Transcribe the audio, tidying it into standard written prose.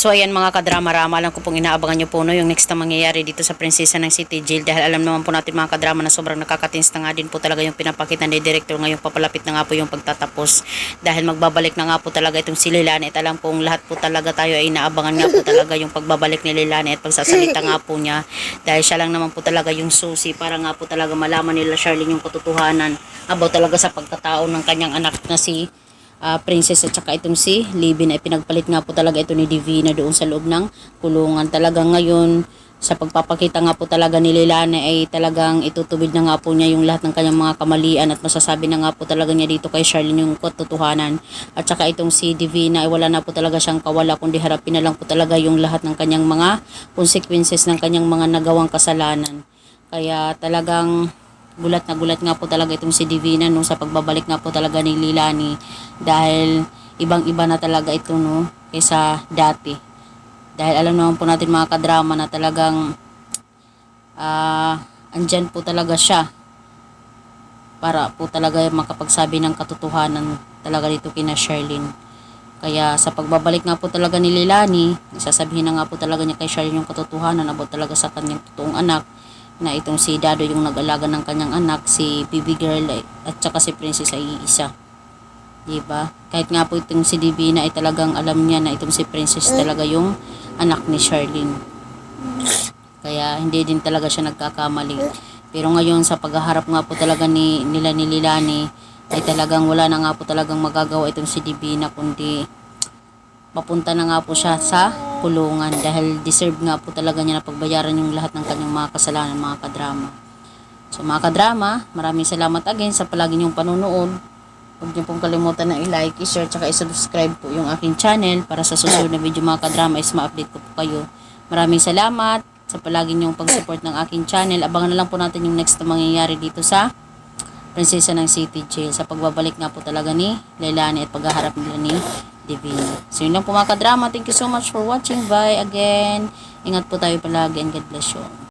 So ayan mga kadrama-rama, lang ko pong inaabangan nyo po no, yung next na mangyayari dito sa Prinsesa ng City Jail, dahil alam naman po natin mga kadrama na sobrang nakakatins na nga din po talaga yung pinapakita ni Director ngayong papalapit na nga po yung pagtatapos, dahil magbabalik na nga po talaga itong si Leilani at alam kong lahat po talaga tayo ay inaabangan nga po talaga yung pagbabalik ni Leilani at pagsasalita nga po niya, dahil siya lang naman po talaga yung susi para nga po talaga malaman nila Charlene yung katotohanan about talaga sa pagkatao ng kanyang anak na si Princess at saka itong si Libin ay pinagpalit nga po talaga ito ni Divina doon sa loob ng kulungan. Talagang ngayon sa pagpapakita nga po talaga ni Leilani ay talagang itutubid na nga po niya yung lahat ng kanyang mga kamalian at masasabi na nga po talaga niya dito kay Charlene yung katotohanan. At saka itong si Divina ay wala na po talaga siyang kawala kundi harapin na lang po talaga yung lahat ng kanyang mga consequences ng kanyang mga nagawang kasalanan. Kaya talagang gulat na gulat nga po talaga itong si Divina no, sa pagbabalik nga po talaga ni Leilani, dahil ibang-iba na talaga ito no kaysa dati. Dahil alam naman po natin mga kadrama na talagang andyan po talaga siya para po talaga makapagsabi ng katotohanan talaga dito kina Charlene. Kaya sa pagbabalik nga po talaga ni Leilani, sasabihin na nga po talaga niya kay Charlene yung katotohanan about talaga sa kanyang totoong anak, na itong si Dado yung nag-alaga ng kanyang anak, si baby girl at saka si Princess ay isa. Diba? Kahit nga po itong si Divina ay talagang alam niya na itong si Princess talaga yung anak ni Charlene. Kaya hindi din talaga siya nagkakamali. Pero ngayon sa paghaharap nga po talaga nila ni Leilani ay talagang wala na nga po talagang magagawa itong si Divina kundi papunta na nga po siya sa kulungan, dahil deserve nga po talaga niya na pagbayaran yung lahat ng kanyang mga kasalanan mga kadrama. So mga kadrama, maraming salamat again sa palagi niyong panunood. Huwag niyo pong kalimutan na i-like, i-share, tsaka i-subscribe po yung aking channel para sa susunod na video mga kadrama is ma-update ko po kayo. Maraming salamat sa palagi niyong pag-support ng aking channel. Abangan na lang po natin yung next na mangyayari dito sa Prinsesa ng City Jail, sa pagbabalik nga po talaga ni Leilani at paghaharap nila ni Divina. So yun lang po mga kadrama. Thank you so much for watching. Bye again. Ingat po tayo palagi and God bless you.